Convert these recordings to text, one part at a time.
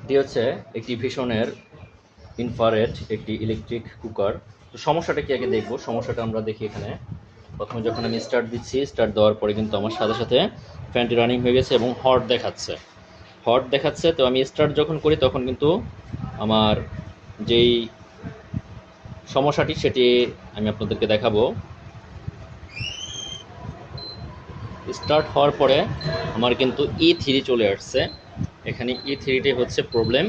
এটি হচ্ছে একটি ভীষণের ইনফ্রারেড একটি ইলেকট্রিক কুকার। তো সমস্যাটা কি আগে দেখবো। সমস্যাটা আমরা দেখি এখানে। প্রথমে যখন আমি স্টার্ট দিচ্ছি, স্টার্ট দেওয়ার পরে কিন্তু আমার সাথে সাথে ফ্যানটি রানিং হয়ে গেছে এবং হট দেখাচ্ছে। তো আমি স্টার্ট যখন করি তখন কিন্তু আমার যেই সমস্যাটি সেটি আমি আপনাদেরকে দেখাবো। স্টার্ট হওয়ার পরে আমার কিন্তু E3 চলে আসছে। এখানে E3টি হচ্ছে প্রবলেম।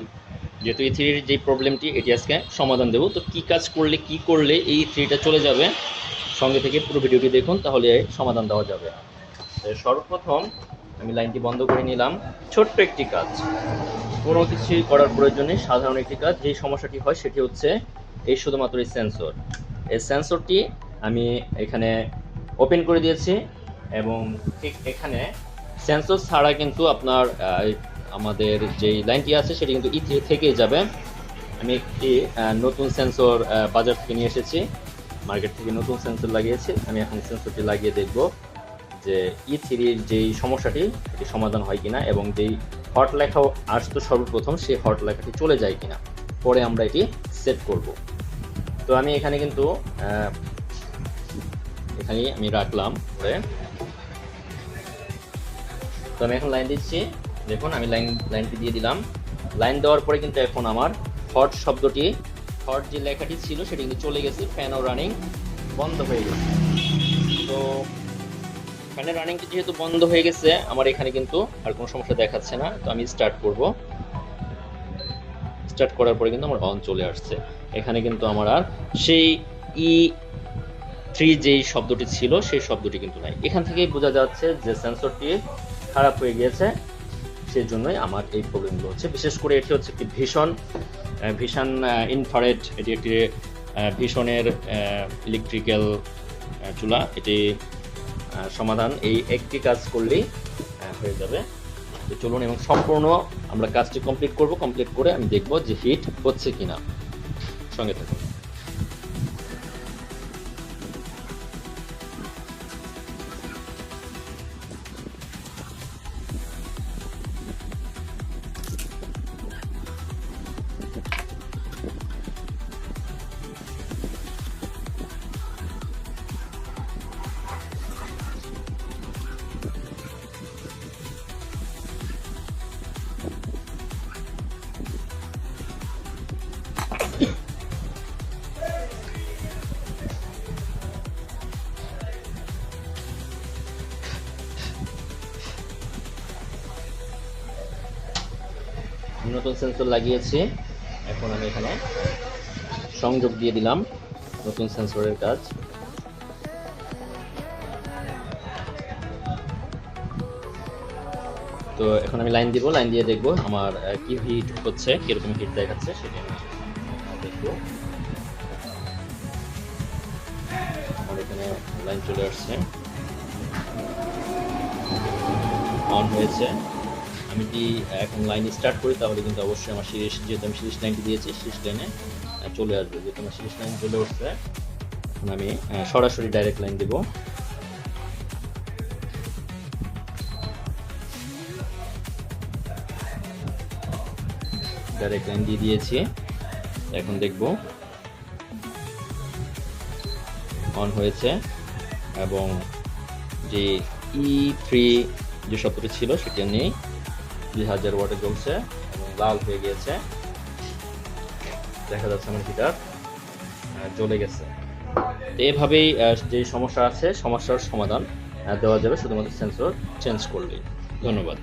যেহেতু E3-র যে প্রবলেমটি এটি আজকে সমাধান দেব। তো কী কাজ করলে কি করলে এই E3টা চলে যাবে, সঙ্গে থেকে পুরো ভিডিওটি দেখুন, তাহলে সমাধান দেওয়া যাবে। সর্বপ্রথম আমি লাইনটি বন্ধ করে নিলাম। ছোট্ট একটি কাজ, কোনো কিছুই করার প্রয়োজন নেই, সাধারণ একটি কাজ। যেই সমস্যাটি হয় সেটি হচ্ছে এই শুধুমাত্র এই সেন্সর। এই সেন্সরটি আমি এখানে ওপেন করে দিয়েছি এবং ঠিক এখানে সেন্সর ছাড়া কিন্তু আপনার আমাদের যেই লাইনটি আছে সেটি কিন্তু E3 থেকেই যাবে। আমি একটি নতুন সেন্সর বাজার থেকে নিয়ে এসেছি, মার্কেট থেকে নতুন সেন্সর লাগিয়েছি। আমি এখন সেন্সরটি লাগিয়ে দেখব যে E3-র যেই সমস্যাটি এটি সমাধান হয় কিনা, এবং যেই হট লেখা আসতো সর্বপ্রথম সেই হট লেখাটি চলে যায় কিনা, পরে আমরা এটি সেট করব। তো আমি এখানে কিন্তু এখানেই আমি রাখলাম পরে। তো আমি এখন লাইন দিচ্ছি, দেখুন আমি লাইনটি দিয়ে দিলাম। লাইন দেওয়ার পরে কিন্তু এখন আমার হট শব্দটি, হট যে লেখাটি ছিল সেটি কিন্তু চলে গেছে, ফ্যানও রানিং বন্ধ হয়ে গেছে। তো ফ্যানের রানিংটি যেহেতু বন্ধ হয়ে গেছে, আমার এখানে কিন্তু আর কোনো সমস্যা দেখাচ্ছে না। তো আমি স্টার্ট করব। স্টার্ট করার পরে কিন্তু আমার অন চলে আসছে। এখানে কিন্তু আমার আর সেই E3 যেই শব্দটি ছিল সেই শব্দটি কিন্তু নাই। এখান থেকেই বোঝা যাচ্ছে যে সেন্সরটি খারাপ হয়ে গিয়েছে, সেই জন্যই আমার এই প্রবলেমগুলো হচ্ছে। বিশেষ করে এটি হচ্ছে একটি ভীষণ ইনফ্রারেড, এটি একটি ভীষণের ইলেকট্রিক্যাল চুলা। এটি সমাধান এই একটি কাজ করলেই হয়ে যাবে। তো চলুন এবং সম্পূর্ণ আমরা কাজটি কমপ্লিট করব। কমপ্লিট করে আমি দেখব যে হিট হচ্ছে কিনা। সঙ্গে থাকুন। নতুন সেন্সর লাগিয়েছি, এখন আমি এখানে সংযোগ দিয়ে দিলাম নতুন সেন্সরের কাজ। তো এখন আমি লাইন দিব, লাইন দিয়ে দেখব আমার কি হিট হচ্ছে, কিরকম হিট দেখাচ্ছে সেটা আমি দেখব। আমার এখানে লাইন চলে আসছে, অন হয়েছে। আমি কি এখন লাইন স্টার্ট করি তাহলে কিন্তু অবশ্যই আমার সিরিজ, যেহেতু আমি সিরিজ লাইনটি দিয়েছি, সিরিজ লাইনে চলে আসবে। যেহেতু আমার সিরিজ লাইন চলে উঠছে, এখন আমি সরাসরি ডাইরেক্ট লাইন দেব। ডাইরেক্ট লাইন দিয়ে দিয়েছি। এখন দেখব অন হয়েছে এবং যে E3 যে শব্দটি ছিল সেটা নেই। 2000 ওয়াটে জ্বলছে এবং লাল হয়ে গিয়েছে, দেখা যাচ্ছে আমার হিটার জ্বলে গেছে। তো এভাবেই যে সমস্যা আছে সমস্যার সমাধান দেওয়া যাবে শুধুমাত্র সেন্সর চেঞ্জ করলেই। ধন্যবাদ।